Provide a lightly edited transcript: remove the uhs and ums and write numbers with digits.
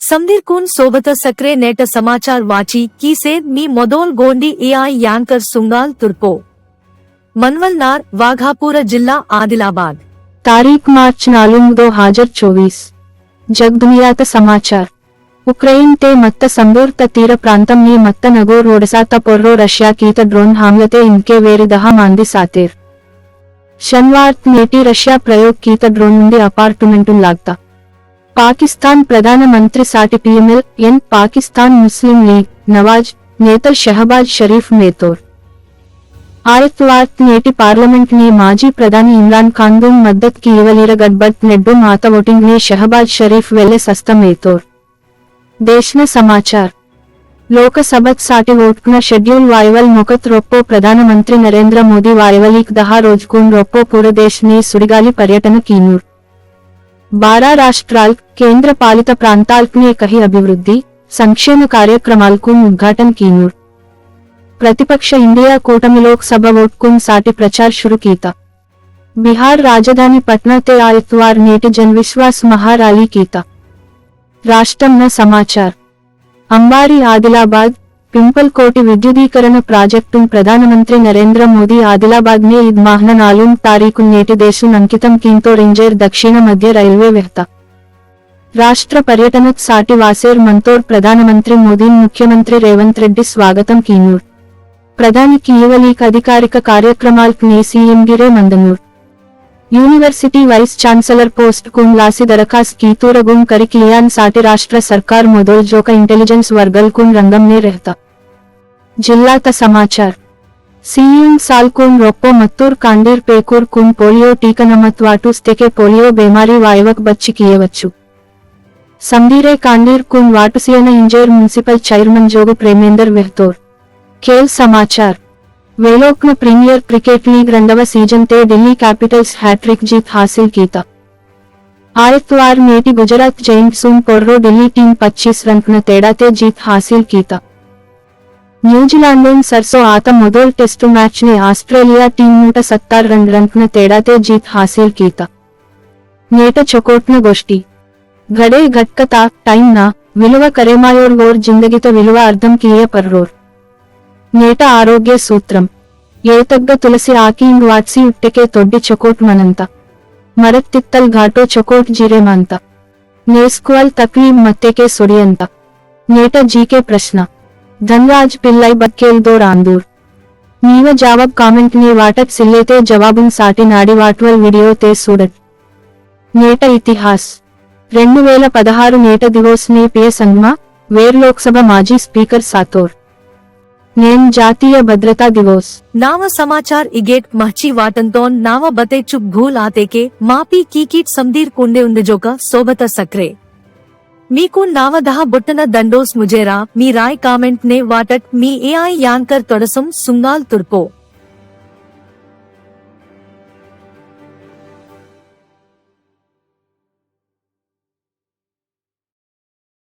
समधीर कुन सोबत सक्रे नेट समाचार वाची की से मी मोदोल गोंडी एआई यांकर सुंगाल तुर्पो मनवलनार वाघापुर जिला आदिलाबाद तारीख मार्च 4 2024 जगदुनियात समाचार ఉక్రెయిన్ తే మత్త సంబూర్త తీర ప్రాంతం నీ మత్త నగోర్ ఒడసాత పొర్రో రష్యా కీత డ్రోన్ हमले इनके वेरी 10 మంది సాతేర్ शनिवार నేటి రష్యా ప్రయోగ్ కీత డ్రోన్ నుండి అపార్ట్మెంటు లాగ్తా పాకిస్తాన్ ప్రధాన మంత్రి సాటి పీఎంఎల్ ఎన్ పాకిస్తాన్ ముస్లిం లీగ్ నవాజ్ నేత షహబాజ్ షరీఫ్ మేతోర్ आयतवार నేటి पार्लियामेंट ने माजी प्रधानी इमरान खान दुम मदद की इवलीर गठबंधन नेड्डू माता वोटिंग ने शहबाज शरीफ वेले सस्त मेतोर देशना समाचार लोकसभत साठी वोटकून शेड्यूल वायवल मोकत रोप्पो प्रधानमंत्री नरेंद्र मोदी वायवलीक 10 रोजकून रोप्पो पूरे देश ने सुडिगाली पर्यटन कीनूर 12 राष्ट्राल केंद्र पालित प्रांताल्कने कही अभिवृद्धि संक्षेम कार्यक्रमालकू उद्घाटन कीनूर प्रतिपक्ष इंडिया కూటమి लोकसभ वोटकून साठी प्रचार शुरू कीता बिहार राजधानी पटना ते आयतवार नेटी जनविश्वास महाराली कीता राष्ट्रम्न समाचार अंबारी आदिलाबाद पिंपलकोटी विद्युदीकरण प्राजेक्टु प्रधानमंत्री नरेंद्र मोदी आदिलाबाद ने ईद माहन 4 तारीखु नेटी देशुन अंकितं कींतो रेंजर दक्षिण मध्य రైల్వే व्यवस्था राष्ट्र पर्यटनक साठी वासेर मंतोर प्रधानमंत्री मोदी मुख्यमंत्री रेवंत रेड्डी स्वागतं कीनूर प्रधानी कीवलीक अधिकारिक कार्यक्रमाल्कने सीएम गिरे मंदनूर यूनिवर्सिटी वाइस चांसलर पोस्ट कुन लासी दरखास्त कीतूरगुन करिकिलियान साठी राष्ट्र सरकार मोदोल जोका इंटेलिजेंस वर्गल कुन रंगम ने रहता जिल्लात समाचार सीएम साल कुन रोप्पो मत्तूर कांडीर पेकूर कुन पोलियो टीका नमत्वाटुस्तेके पोलियो बीमारी वायवक बच्ची कियेवच्चु समधीरे कांडीर कुन वाटुसियन इंजेर मुनिसिपल चैरमन जोगु प्रेमेंदर वेहतोर खेल समाचार वेलोक्न प्रीमियर क्रिकेट लीग 2వ सीजन ते दिल्ली कैपिटल्स हैट्रिक जीत हासिल कीता आयतवार नेटी गुजरात जैंट्स पोर्रो दिल्ली टीम 25 रन तेड़ा ते जीत हासिल कीता न्यूजीलैंड सरसों आत मोदोल टेस्ट मैच ने ऑस्ट्रेलिया टीम 170 रन तेड़ा ते जीत हासिल कीता नेट चकोट्न गोष्ठी घड़े घटकता टाइम ना विलुव करेमायोर वोर जिंदगीतो विलुव अर्थम किये पर्रोर నేట ఆరోగ్య సూత్రం ఏతగ్గ తులసి ఆకీంగ్ వాట్సి ఉట్టెకే తొడ్డి చకోట్ మనంత మరత్తిత్తల్ ఘాటో చకోట్ జిరేమంత నేస్కువల్ తక్లీం మత్తెకే సొడియంత నేట జీకే ప్రశ్న ధన్రాజ్ పిల్లై బక్కేల్ దో రాందూర్ నీవ జవాబ్ కామెంట్ ని వాటప్ సిల్లేతే జవాబున్ సాటి నాడి వాట్వల్ వీడియో తే సూడట్ నేట ఇతిహాస్ 2016 నేట దివోస్ నే పియ సంగ్మా వేర్ లోక్సభ మాజీ స్పీకర్ సాతోర్ नेन जातीय भद्रता दिवस नाव समाचार इगेट महची वाटंतोन नाव बते चुप भूल आते के मापी कीकीट समधीर कुंडे उंदजोका सोबत सक्रे मीकू नाव 10 बुट्टन దండోస్ मुजेरा मी राय कामेंट ने वाटट मी एआई यांकर तोडसम सुंगाल तुर्पो।